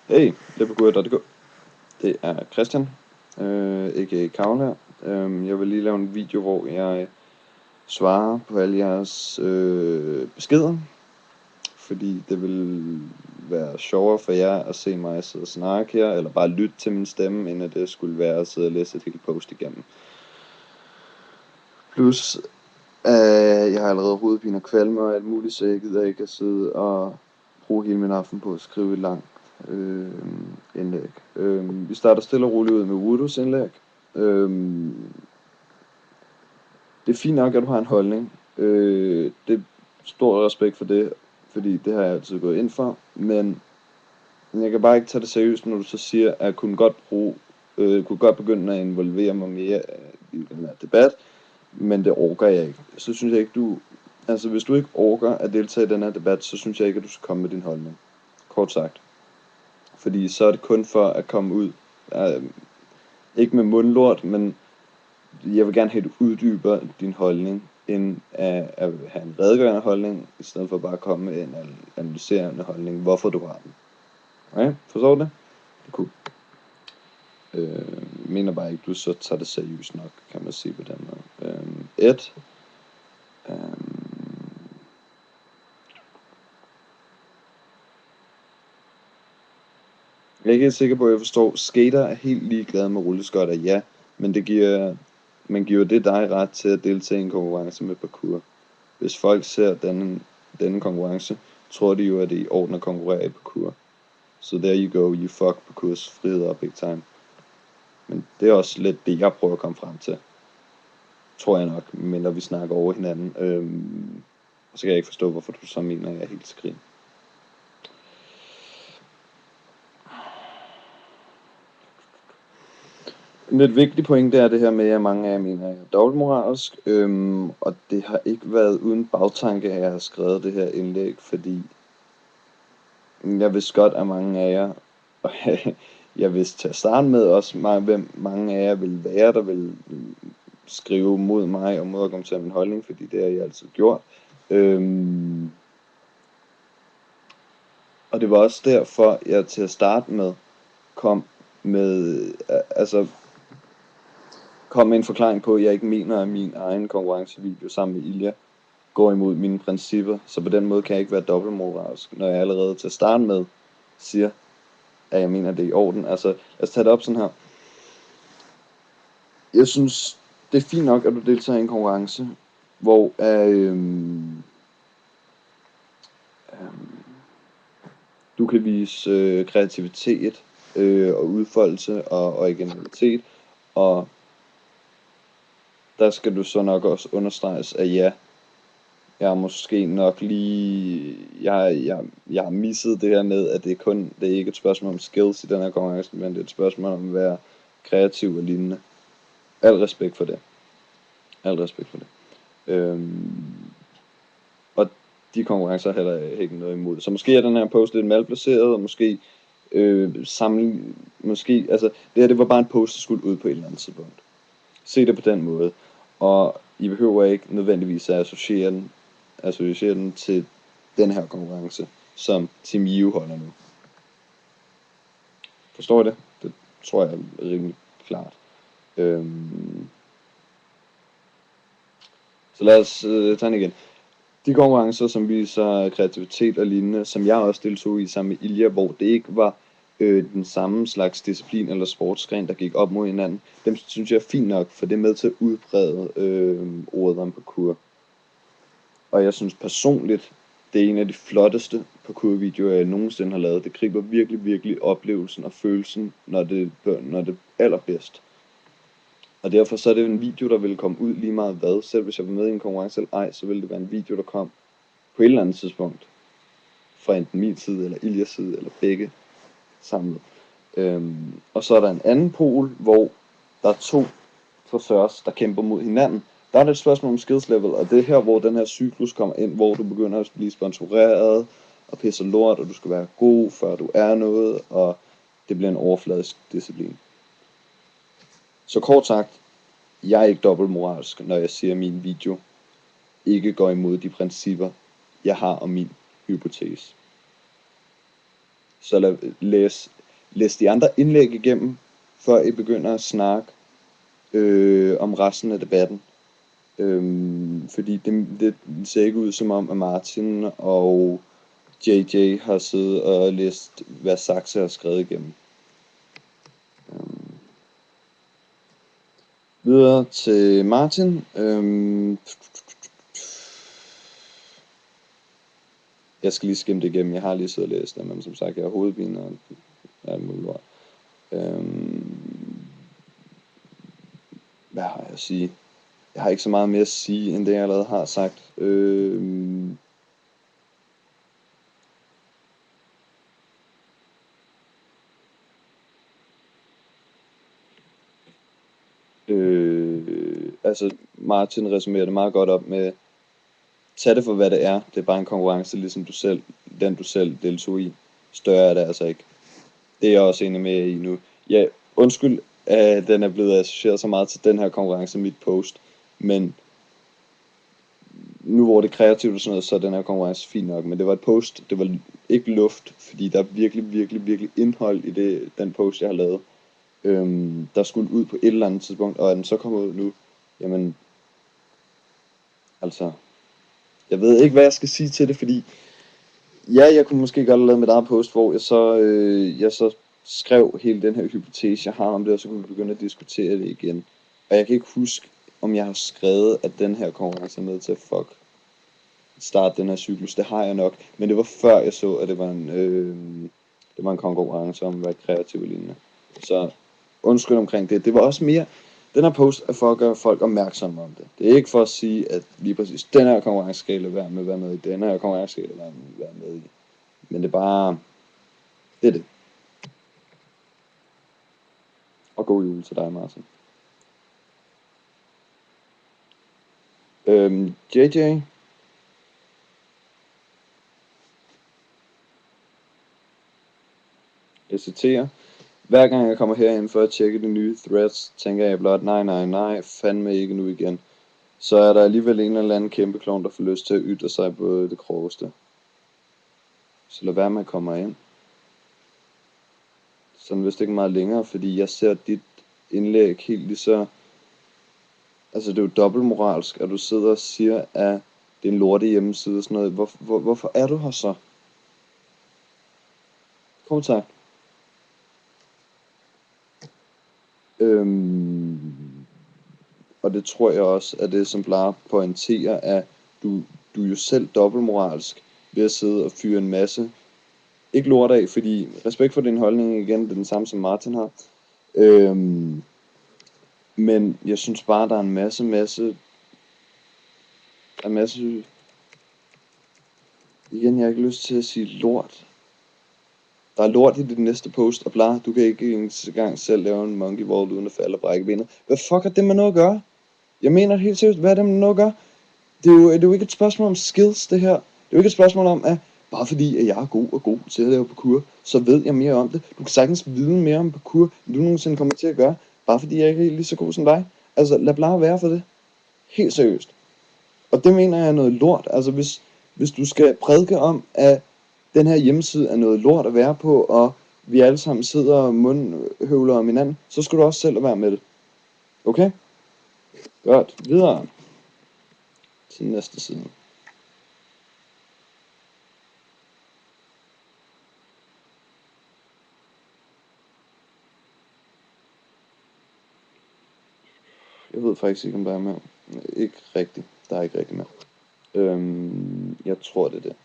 Hey, Leppegud.dk. Det er Christian, a.k.a. Kavl her. Jeg vil lige lave en video, hvor jeg svarer på alle jeres beskeder. Fordi det vil være sjovere for jer at se mig sidde og snakke her, eller bare lytte til min stemme, end at det skulle være at sidde og læse et helt post igennem. Plus, jeg har allerede hovedpine og kvalme og alt muligt, så jeg gider ikke at sidde og bruge hele min aften på at skrive et langt indlæg. Vi starter stille og roligt ud med Woodos indlæg. Det er fint nok, at du har en holdning. Det er stor respekt for det, fordi det har jeg altid gået ind for. Men jeg kan bare ikke tage det seriøst, når du så siger, at jeg kunne godt begynde at involvere mig mere i den her debat, men det orker jeg ikke. Så synes jeg ikke, hvis du ikke orker at deltage i den her debat, så synes jeg ikke, at du skal komme med din holdning. Kort sagt. Fordi så er det kun for at komme ud, ikke med mundlort, men jeg vil gerne have, at du uddyber din holdning, end at have en redegørende holdning, i stedet for bare at komme med en analyserende holdning, hvorfor du har den. Okay? Forstår du det? Det er cool. Jeg mener bare ikke, du så tager det seriøst nok, kan man sige på den måde. Jeg er ikke helt sikker på, at jeg forstår. Skater er helt ligeglade med rulleskøjter, ja, men man giver det dig ret til at deltage i en konkurrence med parkour. Hvis folk ser denne konkurrence, tror de jo, at det er i orden at konkurrere i parkour. So there you go, you fuck parkours frihed up big time. Men det er også lidt det, jeg prøver at komme frem til. Tror jeg nok, men når vi snakker over hinanden. Så kan jeg ikke forstå, hvorfor du så mener, at jeg er helt skrig. En lidt vigtig pointe er det her med, at mange af jer mener, at jeg er dobbeltmoralsk. Og det har ikke været uden bagtanke, at jeg har skrevet det her indlæg, fordi jeg vidste godt, at mange af jer, og jeg vidste til at starte med også, hvem mange af jer ville være, der ville skrive mod mig og modargumentere min holdning, fordi det har jeg altid gjort. Og det var også derfor, jeg til at starte med kom med en forklaring på, at jeg ikke mener, at min egen konkurrencevideo sammen med Ilja går imod mine principper. Så på den måde kan jeg ikke være dobbeltmoralsk, når jeg allerede til at starte med siger, at jeg mener, at det er i orden. Altså, lad os tage det op sådan her. Jeg synes, det er fint nok, at du deltager i en konkurrence, hvor du kan vise kreativitet og udfoldelse og originalitet, og der skal du så nok også understreges, at ja, jeg har måske nok lige, jeg har misset det her med, at det er ikke et spørgsmål om skills i den her konkurrence, men det er et spørgsmål om at være kreativ og lignende. Al respekt for det. Og de konkurrencer heller ikke noget imod. Så måske er den her post lidt malplaceret, og måske det her det var bare en post, der skulle ud på et eller andet tidspunkt. Se det på den måde. Og I behøver ikke nødvendigvis at associere den til den her konkurrence, som Team Yiu holder nu. Forstår I det? Det tror jeg er rimelig klart. Så lad os tage den igen. De konkurrencer, som viser kreativitet og lignende, som jeg også deltog i sammen med Ilja, hvor det ikke var den samme slags disciplin eller sportsgren, der gik op mod hinanden, dem synes jeg er fint nok, for det er med til at udbrede ordet om parkour. Og jeg synes personligt, det er en af de flotteste parkourvideoer, jeg nogensinde har lavet. Det griber virkelig, virkelig oplevelsen og følelsen, når det er allerbedst. Og derfor så er det en video, der vil komme ud lige meget hvad. Selv hvis jeg var med i en konkurrence eller ej, så ville det være en video, der kom på et eller andet tidspunkt. Fra enten min side, eller Iljas side, eller begge samlet. Og så er der en anden pol, hvor der er to frisørs, der kæmper mod hinanden. Der er det et spørgsmål om skills level, og det er her, hvor den her cyklus kommer ind, hvor du begynder at blive sponsoreret og pisse lort, og du skal være god, før du er noget, og det bliver en overfladisk disciplin. Så kort sagt, jeg er ikke dobbeltmoralsk, når jeg siger, at min video ikke går imod de principper, jeg har om min hypotese. Så læs de andre indlæg igennem, før I begynder at snakke om resten af debatten. Fordi det ser ikke ud som om, at Martin og JJ har siddet og læst, hvad Saxe har skrevet igennem. Videre til Martin. Jeg skal lige skimme det igennem. Jeg har lige siddet og læst det, men som sagt, jeg har hovedpine og alt muligt lort. Hvad har jeg at sige? Jeg har ikke så meget mere at sige, end det jeg allerede har sagt. Altså Martin resumerer det meget godt op med, tag det for hvad det er. Det er bare en konkurrence, ligesom den du selv deltog i. Større er det altså ikke. Det er jeg også enig med i nu. Ja, undskyld, at den er blevet associeret så meget til den her konkurrence, mit post. Men nu hvor det er kreativt og sådan noget, så er den her konkurrence fint nok. Men det var et post, det var ikke luft, fordi der er virkelig indhold i den post, jeg har lavet. Der skulle ud på et eller andet tidspunkt, og er den så kommet ud nu, jamen, altså, jeg ved ikke, hvad jeg skal sige til det, fordi, ja, jeg kunne måske godt have lavet mit eget post, hvor jeg så skrev hele den her hypotese, jeg har om det, og så kunne vi begynde at diskutere det igen. Og jeg kan ikke huske, om jeg har skrevet, at den her konkurrence er med til at starte den her cyklus. Det har jeg nok, men det var før jeg så, at det var en konkurrence om at være kreativ og lignende. Så undskyld omkring det. Det var også mere, den her post er for at gøre folk opmærksomme om det. Det er ikke for at sige, at lige præcis den her konkurrence skal være med i, den her konkurrence skal være med i. Men det er bare, det er det. Og god jul til dig, Martin. JJ. Jeg citerer. Hver gang jeg kommer herind for at tjekke de nye threads, tænker jeg blot, nej, fandme ikke nu igen. Så er der alligevel en eller anden kæmpe klon, der får lyst til at ytre sig på det groveste. Så lad være med at komme ind. Sådan vist ikke meget længere, fordi jeg ser dit indlæg helt lige så... Altså det er jo dobbeltmoralsk, at du sidder og siger, at det er en lorte hjemmeside og sådan noget. Hvorfor er du her så? Kommentar. Og det tror jeg også, at det som Blar pointerer, at du er jo selv dobbeltmoralsk ved at sidde og fyre en masse, ikke lort af, fordi respekt for din holdning igen, det er den samme som Martin har. Men jeg synes bare, der er en masse, igen, jeg har ikke lyst til at sige lort. Der er lort i dit næste post, og Blar, du kan ikke engang selv lave en monkey wall uden at falde og brække benet. Hvad fuck er det med noget at gøre? Jeg mener helt seriøst, hvad er det med noget at gøre? Det er jo ikke et spørgsmål om skills, det her. Det er jo ikke et spørgsmål om, at bare fordi at jeg er god til at lave parkour, så ved jeg mere om det. Du kan sagtens vide mere om parkour, end du nogensinde kommer til at gøre, bare fordi jeg ikke er lige så god som dig. Altså, lad Blar være for det. Helt seriøst. Og det mener jeg er noget lort. Altså, hvis du skal prædike om, at den her hjemmeside er noget lort at være på, og vi alle sammen sidder og mundhøvler om hinanden, så skal du også selv være med det. Okay? Godt. Videre til næste side. Jeg ved faktisk ikke, om der er mere. Ikke rigtigt. Der er ikke rigtig mere. Jeg tror, det er det.